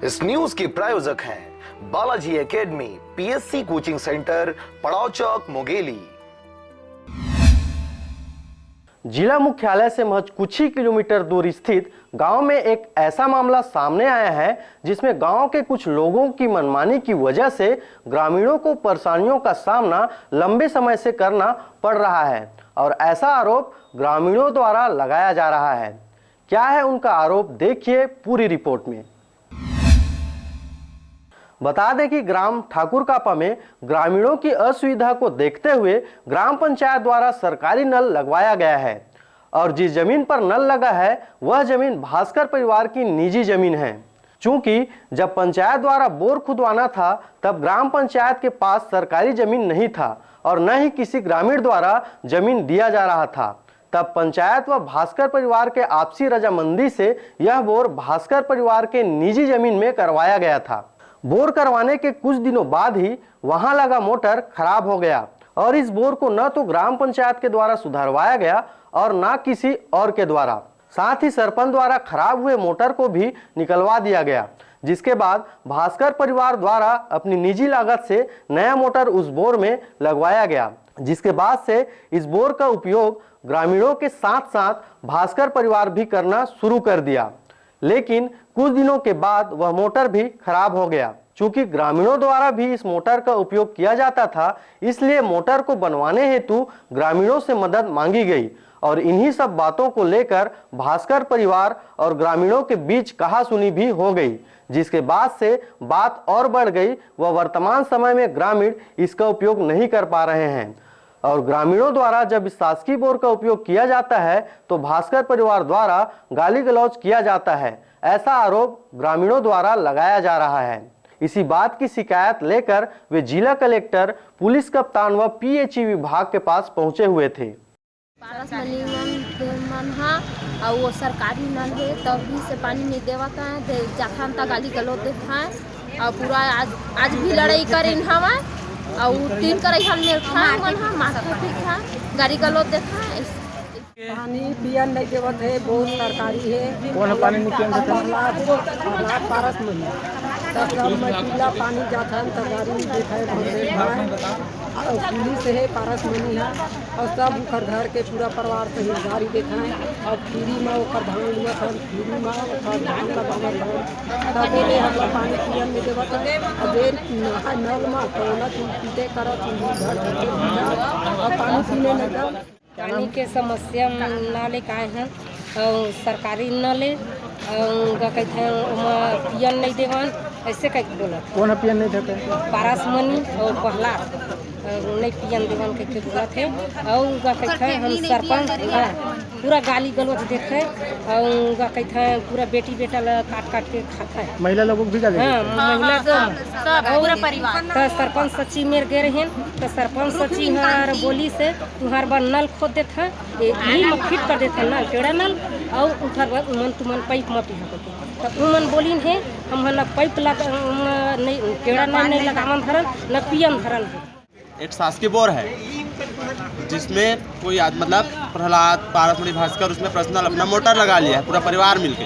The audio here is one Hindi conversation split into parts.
इस न्यूज के प्रायोजक हैं Balaji academy, PSC coaching centre, पड़ाव चौक, मुंगेली। जिला मुख्यालय से महज कुछ ही किलोमीटर दूर स्थित गांव में एक ऐसा मामला सामने आया है जिसमें गांव के कुछ लोगों की मनमानी की वजह से ग्रामीणों को परेशानियों का सामना लंबे समय से करना पड़ रहा है और ऐसा आरोप ग्रामीणों द्वारा लगाया जा रहा है। क्या है उनका आरोप, देखिए पूरी रिपोर्ट में। बता दें कि ग्राम ठाकुरकापा में ग्रामीणों की असुविधा को देखते हुए ग्राम पंचायत द्वारा सरकारी नल लगवाया गया है और जिस जमीन पर नल लगा है वह जमीन भास्कर परिवार की निजी जमीन है। चूंकि जब पंचायत द्वारा बोर खुदवाना था तब ग्राम पंचायत के पास सरकारी जमीन नहीं था और न ही किसी ग्रामीण द्वारा जमीन दिया जा रहा था। तब पंचायत व भास्कर परिवार के आपसी रजामंदी से यह बोर भास्कर परिवार के निजी जमीन में करवाया गया था। बोर करवाने के कुछ दिनों बाद ही वहां लगा मोटर खराब हो गया और इस बोर को न तो ग्राम पंचायत के द्वारा सुधारवाया गया और न किसी और के द्वारा। साथ ही सरपंच द्वारा खराब हुए मोटर को भी निकलवा दिया गया, जिसके बाद भास्कर परिवार द्वारा अपनी निजी लागत से नया मोटर उस बोर में लगवाया गया, जिसके बाद से इस बोर का उपयोग ग्रामीणों के साथ साथ भास्कर परिवार भी करना शुरू कर दिया। लेकिन कुछ दिनों के बाद वह मोटर भी खराब हो गया। चूंकि ग्रामीणों द्वारा भी इस मोटर का उपयोग किया जाता था, इसलिए मोटर को बनवाने हेतु ग्रामीणों से मदद मांगी गई और इन्हीं सब बातों को लेकर भास्कर परिवार और ग्रामीणों के बीच कहासुनी भी हो गई, जिसके बाद से बात और बढ़ गई व वर्तमान समय में ग्रामीण इसका उपयोग नहीं कर पा रहे हैं और ग्रामीणों द्वारा जब इस शासकीय बोर का उपयोग किया जाता है तो भास्कर परिवार द्वारा गाली गलौज किया जाता है। ऐसा आरोप ग्रामीणों द्वारा लगाया जा रहा है। इसी बात की शिकायत लेकर वे जिला कलेक्टर, पुलिस कप्तान व पीएचई विभाग के पास पहुंचे हुए थे। और वो सरकारी नल है तभी से पानी नहीं देवाता है, जहाँ तक गाली गलौज देता है और पूरा आज भी लड़ाई करें हवा और 3 करे हम ने था माथा पीछा गाड़ी गलौज देता है। पानी पियन नहीं देवत है, बहुत सरकारी है। कौन पानी नहीं पियन देता है? पारस में तब मटीला पानी जाता है सरकारी देखा है और पुलिस है, पारस मनी है और सब उखर घर के पूरा परिवार से ही गाड़ी देखा है और फ्री में वो धान हुआ था, फ्री में धान का बगल तब हम पानी पियन नहीं देवत है और नल में तो पीते करत और पानी पीने नहीं। पानी के समस्या नाले का है और सरकारी नाले कहते हैं पियन नहीं देवन, ऐसे कह बोला। कौन पियन नहीं देते? पारस मनी और पहला नहीं पियन देवन कह बोला थे और कहते हैं हम सरपंच पूरा गाली गलौज देते और कहते हैं पूरा बेटी बेटा काट काट के खाता है। महिला लोगों भी गाली? हाँ, महिला सब पूरा परिवार। तो सरपंच सची मेरे गए रहे तो सरपंच सची हमार बोली से तुम्हार बार नल खोद देता यही में फिट कर देता नल टेढ़ा नल और उधर मन तुमन पाइप में पिहा तो उमन बोली है हम न पाइप लगा नहीं टेढ़ा नल नहीं लगावन धरन न पियन धरन। एक शासकीय बोर है जिसमें कोई मतलब प्रहलाद, पारसमणि, भास्कर उसमें पर्सनल अपना मोटर लगा लिया है पूरा परिवार मिलके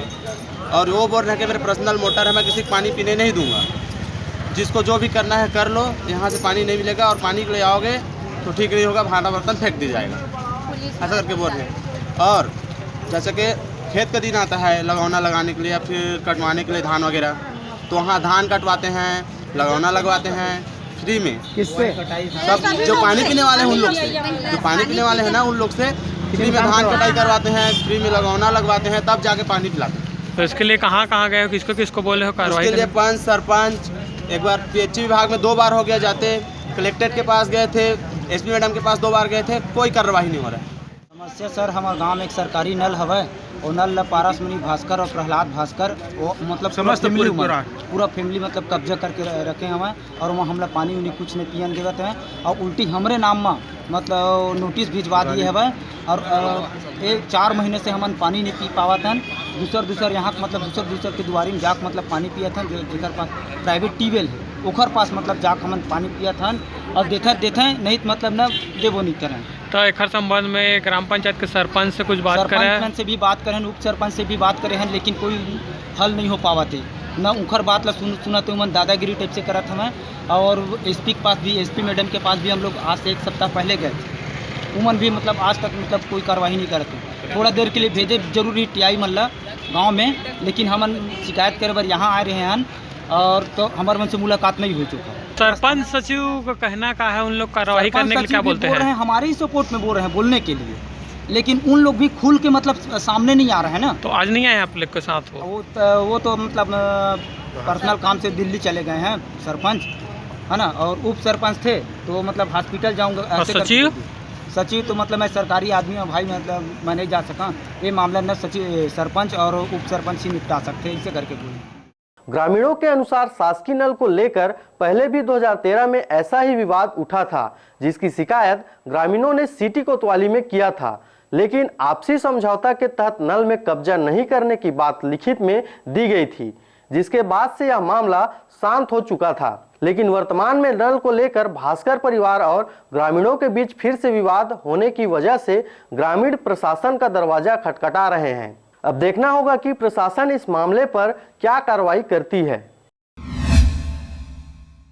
और वो बोल रहे कि मेरे पर्सनल मोटर है, मैं किसी को पानी पीने नहीं दूंगा, जिसको जो भी करना है कर लो, यहाँ से पानी नहीं मिलेगा और पानी के लिए आओगे तो ठीक नहीं होगा, भांडा बर्तन फेंक दिया जाएगा, ऐसा करके बोल रहे हैं। और जैसे कि खेत का दिन आता है लगौना लगाने के लिए या फिर कटवाने के लिए धान वगैरह, तो वहाँ धान कटवाते हैं, लगौना लगवाते हैं फ्री में। किससे? सब जो पानी पीने वाले हैं उन लोग से, जो पानी पीने वाले हैं ना उन लोग से फ्री में धान कटाई करवाते हैं, फ्री में लगौना लगवाते हैं, तब जाके पानी पिलाते हैं। तो इसके लिए कहाँ गए हो, किसको किसको बोले हो कार्रवाई? इसके लिए पंच, सरपंच, एक बार पीएचई विभाग में 2 बार हो गया जाते, कलेक्टर के पास गए थे, एसपी मैडम के पास 2 बार गए थे, कोई कार्रवाई नहीं हो रहा है। समस्या सर हमारे गांव में एक सरकारी नल हवे और नल पारसमणि भास्कर और प्रहलाद भास्कर वो मतलब पूरा फैमिली मतलब कब्जा करके रखे हमें और वहाँ हमला पानी उनी कुछ नहीं पियन देवत हैं और उल्टी हमरे नाम में मतलब नोटिस भिजवा दिए हवे और 4 महीने से हमन पानी नहीं पी पावत हैं। दूसर यहाँ मतलब दूसर के दुआरी में जाकर मतलब पानी पियत हैं, जेकर पास प्राइवेट ट्यूबवेल है ओखर पास मतलब जाकर हमन पानी पियत हैं और देते नहीं मतलब न देवो नहीं करें। तो एक संबंध में ग्राम पंचायत के सरपंच से कुछ बात करें? सरपंच से भी बात करें, उप सरपंच से भी बात करें हैं, लेकिन कोई हल नहीं हो पावा थे। न उखर बात ला सुना तो मन दादागिरी टाइप से करत हमें। और एसपी के पास भी, एसपी मैडम के पास भी हम लोग आज से 1 सप्ताह पहले गए थे। उमन भी मतलब आज तक मतलब कोई कार्रवाई नहीं करते। थोड़ा देर के लिए भेजे जरूरी टीआई मल्ला गाँव में, लेकिन हम शिकायत करे बार यहाँ आ रहे हैं और तो हमारे मन से मुलाकात नहीं हो चुका। सरपंच सचिव का कहना का है, उन लोग कार्रवाई करने के लिए क्या बोलते हैं? हमारे ही सपोर्ट में बोल रहे हैं बोलने के लिए, लेकिन उन लोग भी खुल के मतलब सामने नहीं आ रहे हैं ना। तो आज नहीं आए आप लोग के साथ? वो तो मतलब पर्सनल काम से दिल्ली चले गए हैं सरपंच, है ना, और उप सरपंच थे तो मतलब हॉस्पिटल जाऊंगा। सचिव तो मतलब मैं सरकारी आदमी हूँ भाई, मतलब मैं नहीं जा सका। ये मामला न सचिव, सरपंच और उप सरपंच ही निपटा सकते हैं, इसे करके बोले। ग्रामीणों के अनुसार शासकीय नल को लेकर पहले भी 2013 में ऐसा ही विवाद उठा था, जिसकी शिकायत ग्रामीणों ने सिटी कोतवाली में किया था, लेकिन आपसी समझौता के तहत नल में कब्जा नहीं करने की बात लिखित में दी गई थी, जिसके बाद से यह मामला शांत हो चुका था। लेकिन वर्तमान में नल को लेकर भास्कर परिवार और ग्रामीणों के बीच फिर से विवाद होने की वजह से ग्रामीण प्रशासन का दरवाजा खटखटा रहे हैं। अब देखना होगा कि प्रशासन इस मामले पर क्या कार्रवाई करती है।